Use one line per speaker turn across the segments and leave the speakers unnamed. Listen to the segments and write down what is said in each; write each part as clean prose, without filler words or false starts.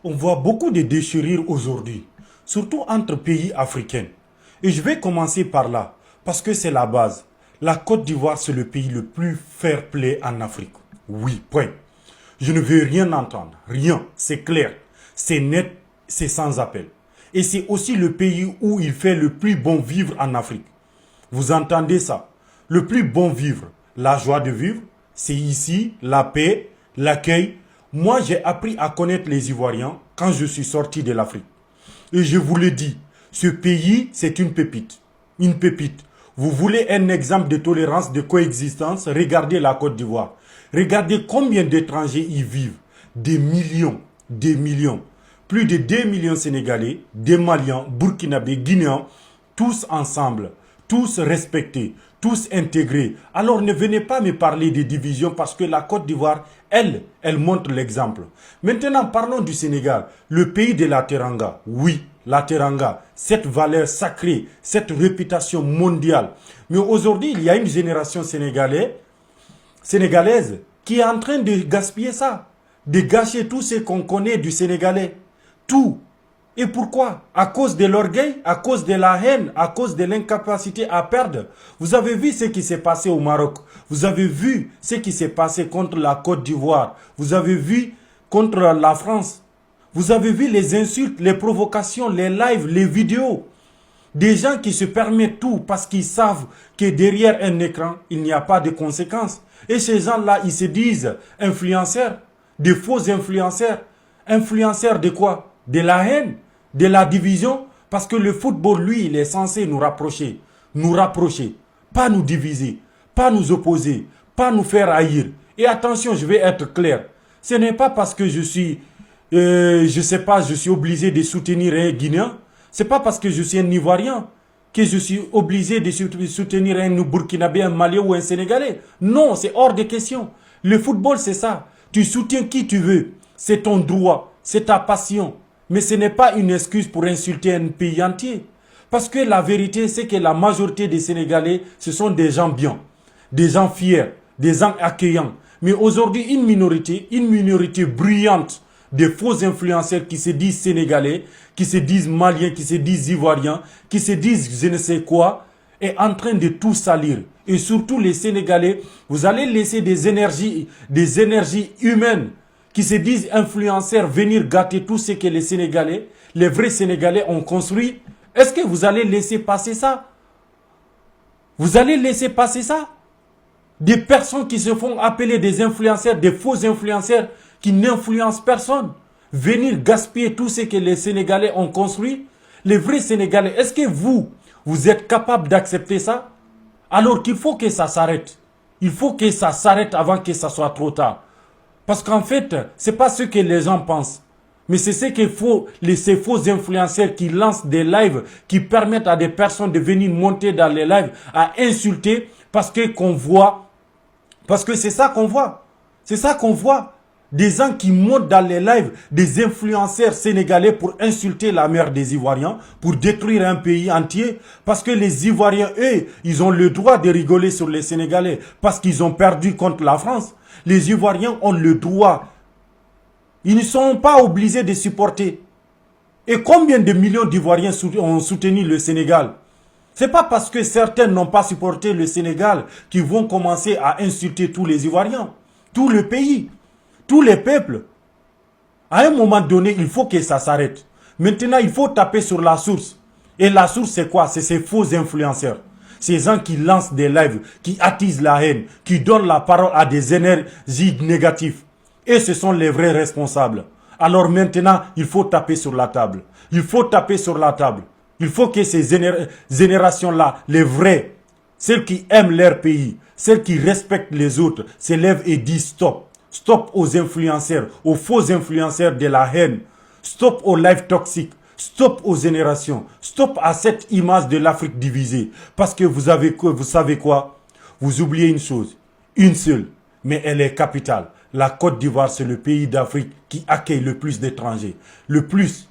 On voit beaucoup de déchirures aujourd'hui, surtout entre pays africains. Et je vais commencer par là, parce que c'est la base. La Côte d'Ivoire, c'est le pays le plus fair-play en Afrique. Oui, point. Je ne veux rien entendre, rien, c'est clair, c'est net, c'est sans appel. Et c'est aussi le pays où il fait le plus bon vivre en Afrique. Vous entendez ça? Le plus bon vivre, la joie de vivre, c'est ici, la paix, l'accueil. Moi, j'ai appris à connaître les Ivoiriens quand je suis sorti de l'Afrique. Et je vous le dis, ce pays, c'est une pépite. Une pépite. Vous voulez un exemple de tolérance, de coexistence? Regardez la Côte d'Ivoire. Regardez combien d'étrangers y vivent. Des millions, des millions. Plus de 2 millions Sénégalais, des Maliens, Burkinabés, Guinéens, tous ensemble, tous respectés, tous intégrés. Alors ne venez pas me parler de divisions parce que la Côte d'Ivoire, elle montre l'exemple. Maintenant, parlons du Sénégal, le pays de la Teranga. Oui, la Teranga, cette valeur sacrée, cette réputation mondiale. Mais aujourd'hui, il y a une génération sénégalaise qui est en train de gaspiller ça, de gâcher tout ce qu'on connaît du Sénégalais. Tout. Et pourquoi? À cause de l'orgueil, à cause de la haine, à cause de l'incapacité à perdre. Vous avez vu ce qui s'est passé au Maroc. Vous avez vu ce qui s'est passé contre la Côte d'Ivoire. Vous avez vu contre la France. Vous avez vu les insultes, les provocations, les lives, les vidéos. Des gens qui se permettent tout parce qu'ils savent que derrière un écran, il n'y a pas de conséquences. Et ces gens-là, ils se disent influenceurs, des faux influenceurs. Influenceurs de quoi? De la haine, de la division. Parce que le football, lui, il est censé nous rapprocher, pas nous diviser, pas nous opposer, pas nous faire haïr. Et attention, je vais être clair. Ce n'est pas parce que je suis obligé de soutenir un Guinéen. C'est pas parce que je suis un Ivoirien que je suis obligé de soutenir un Burkinabé, un Malien ou un Sénégalais. Non, c'est hors de question. Le football, c'est ça. Tu soutiens qui tu veux. C'est ton droit, c'est ta passion. Mais ce n'est pas une excuse pour insulter un pays entier. Parce que la vérité, c'est que la majorité des Sénégalais, ce sont des gens bien, des gens fiers, des gens accueillants. Mais aujourd'hui, une minorité bruyante de faux influenceurs qui se disent sénégalais, qui se disent maliens, qui se disent ivoiriens, qui se disent je ne sais quoi, est en train de tout salir. Et surtout les Sénégalais, vous allez laisser des énergies humaines qui se disent influenceurs venir gâter tout ce que les Sénégalais, les vrais Sénégalais ont construit. Est-ce que vous allez laisser passer ça? Vous allez laisser passer ça? Des personnes qui se font appeler des influenceurs, des faux influenceurs qui n'influencent personne, venir gaspiller tout ce que les Sénégalais ont construit. Les vrais Sénégalais, est-ce que vous êtes capable d'accepter ça? Alors qu'il faut que ça s'arrête. Il faut que ça s'arrête avant que ça soit trop tard. Parce qu'en fait, ce n'est pas ce que les gens pensent. Mais c'est ce qu'il faut, ces faux influenceurs qui lancent des lives, qui permettent à des personnes de venir monter dans les lives, à insulter, parce que c'est ça qu'on voit. C'est ça qu'on voit. Des gens qui montent dans les lives, des influenceurs sénégalais pour insulter la mère des Ivoiriens, pour détruire un pays entier. Parce que les Ivoiriens, eux, ils ont le droit de rigoler sur les Sénégalais, parce qu'ils ont perdu contre la France. Les Ivoiriens ont le droit. Ils ne sont pas obligés de supporter. Et combien de millions d'Ivoiriens ont soutenu le Sénégal? Ce n'est pas parce que certains n'ont pas supporté le Sénégal qu'ils vont commencer à insulter tous les Ivoiriens, tout le pays, tous les peuples. À un moment donné, il faut que ça s'arrête. Maintenant, il faut taper sur la source. Et la source, c'est quoi? C'est ces faux influenceurs. Ces gens qui lancent des lives, qui attisent la haine, qui donnent la parole à des énergies négatives. Et ce sont les vrais responsables. Alors maintenant, il faut taper sur la table. Il faut taper sur la table. Il faut que ces générations-là, les vrais, celles qui aiment leur pays, celles qui respectent les autres, se lèvent et disent stop. Stop aux influenceurs, aux faux influenceurs de la haine. Stop aux lives toxiques. Stop aux générations. Stop à cette image de l'Afrique divisée. Parce que vous savez quoi? Vous oubliez une chose. Une seule. Mais elle est capitale. La Côte d'Ivoire, c'est le pays d'Afrique qui accueille le plus d'étrangers. Le plus.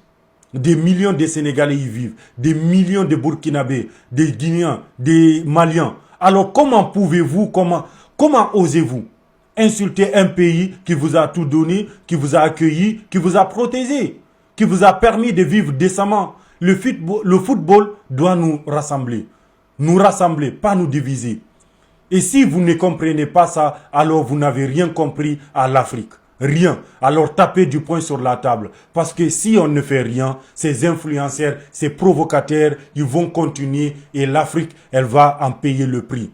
Des millions de Sénégalais y vivent. Des millions de Burkinabés, des Guinéens, des Maliens. Alors comment pouvez-vous, comment osez-vous insulter un pays qui vous a tout donné, qui vous a accueilli, qui vous a protégé? qui vous a permis de vivre décemment. Le football doit nous rassembler, pas nous diviser. Et si vous ne comprenez pas ça, alors vous n'avez rien compris à l'Afrique. Rien. Alors tapez du poing sur la table. Parce que si on ne fait rien, ces influenceurs, ces provocateurs, ils vont continuer et l'Afrique, elle va en payer le prix.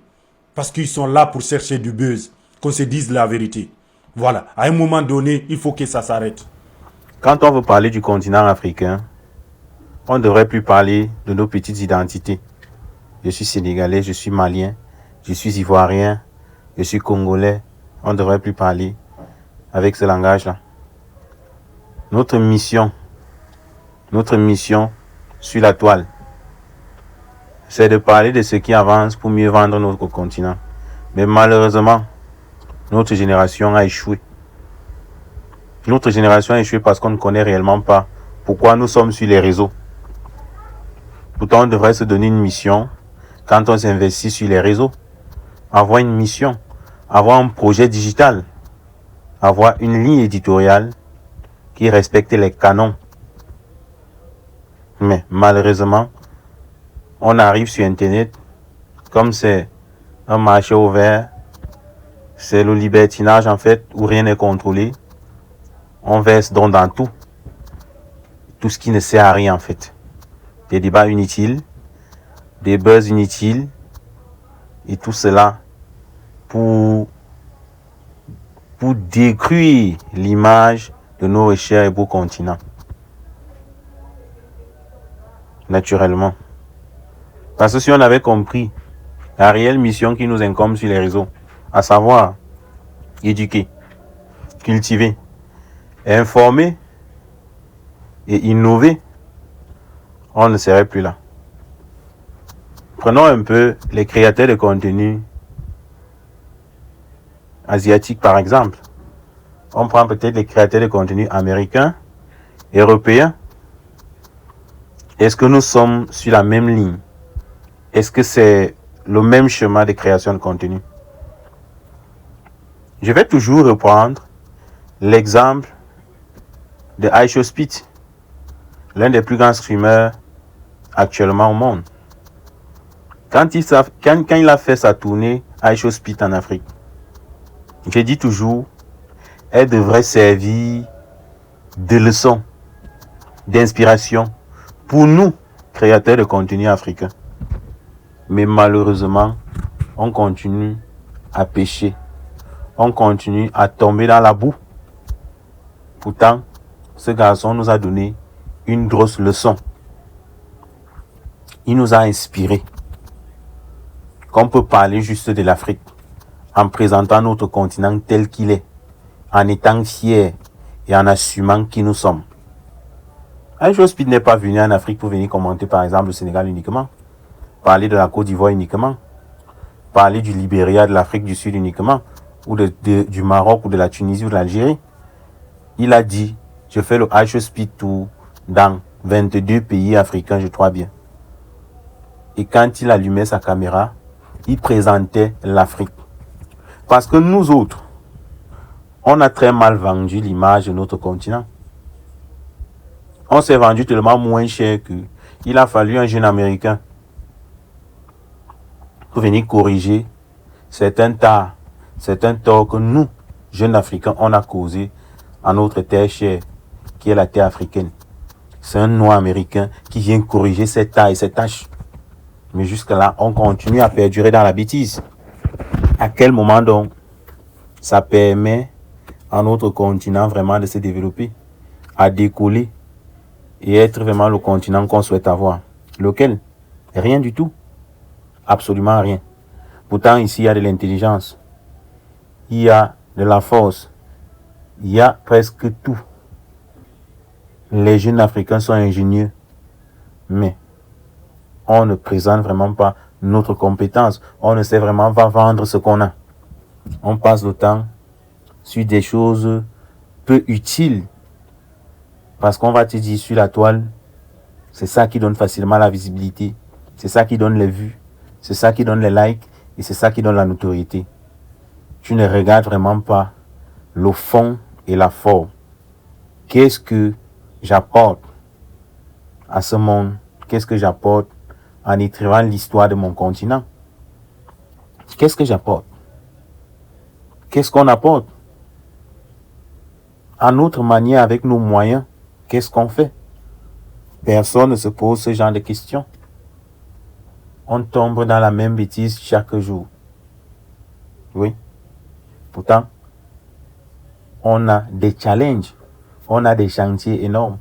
Parce qu'ils sont là pour chercher du buzz. Qu'on se dise la vérité. Voilà. À un moment donné, il faut que ça s'arrête.
Quand on veut parler du continent africain, on ne devrait plus parler de nos petites identités. Je suis sénégalais, je suis malien, je suis ivoirien, je suis congolais. On ne devrait plus parler avec ce langage-là. Notre mission sur la toile, c'est de parler de ce qui avance pour mieux vendre notre continent. Mais malheureusement, notre génération a échoué. Notre génération a échoué parce qu'on ne connaît réellement pas pourquoi nous sommes sur les réseaux. Pourtant, on devrait se donner une mission quand on s'investit sur les réseaux. Avoir une mission, avoir un projet digital, avoir une ligne éditoriale qui respecte les canons. Mais malheureusement, on arrive sur Internet, comme c'est un marché ouvert, c'est le libertinage en fait, où rien n'est contrôlé. On verse donc dans tout ce qui ne sert à rien en fait. Des débats inutiles, des buzz inutiles, et tout cela pour détruire l'image de nos chers et beaux continents. Naturellement. Parce que si on avait compris la réelle mission qui nous incombe sur les réseaux, à savoir éduquer, cultiver, informer et innover, on ne serait plus là. Prenons un peu les créateurs de contenu asiatiques par exemple. On prend peut-être les créateurs de contenu américains, européens. Est-ce que nous sommes sur la même ligne? Est-ce que c'est le même schéma de création de contenu? Je vais toujours reprendre l'exemple de iShowSpeed, l'un des plus grands streamers actuellement au monde. Quand il a fait sa tournée iShowSpeed en Afrique, je dis toujours, elle devrait servir de leçon, d'inspiration pour nous, créateurs de contenu africains. Mais malheureusement, on continue à pécher. On continue à tomber dans la boue. Pourtant, ce garçon nous a donné une grosse leçon. Il nous a inspiré qu'on peut parler juste de l'Afrique en présentant notre continent tel qu'il est, en étant fier et en assumant qui nous sommes. iShowSpeed n'est pas venu en Afrique pour venir commenter par exemple le Sénégal uniquement, parler de la Côte d'Ivoire uniquement, parler du Libéria, de l'Afrique du Sud uniquement, ou du Maroc, ou de la Tunisie, ou de l'Algérie. Il a dit, je fais le iShowSpeed Tour dans 22 pays africains, je crois bien. Et quand il allumait sa caméra, il présentait l'Afrique. Parce que nous autres, on a très mal vendu l'image de notre continent. On s'est vendu tellement moins cher qu'il a fallu un jeune Américain pour venir corriger certains torts que nous, jeunes Africains, on a causé à notre terre chère, qui est la terre africaine. C'est un noir américain qui vient corriger ces tares et ces tâches. Mais jusque-là, on continue à perdurer dans la bêtise. À quel moment donc ça permet à notre continent vraiment de se développer, à décoller et être vraiment le continent qu'on souhaite avoir? Lequel? Rien du tout. Absolument rien. Pourtant, ici, il y a de l'intelligence. Il y a de la force. Il y a presque tout. Les jeunes Africains sont ingénieux. Mais on ne présente vraiment pas notre compétence. On ne sait vraiment pas vendre ce qu'on a. On passe le temps sur des choses peu utiles. Parce qu'on va te dire sur la toile, c'est ça qui donne facilement la visibilité. C'est ça qui donne les vues. C'est ça qui donne les likes. Et c'est ça qui donne la notoriété. Tu ne regardes vraiment pas le fond et la forme. Qu'est-ce que j'apporte à ce monde? Qu'est-ce que j'apporte en écrivant l'histoire de mon continent? Qu'est-ce que j'apporte? Qu'est-ce qu'on apporte? À notre manière, avec nos moyens, qu'est-ce qu'on fait? Personne ne se pose ce genre de questions. On tombe dans la même bêtise chaque jour. Oui. Pourtant, on a des challenges, on a des chantiers énormes.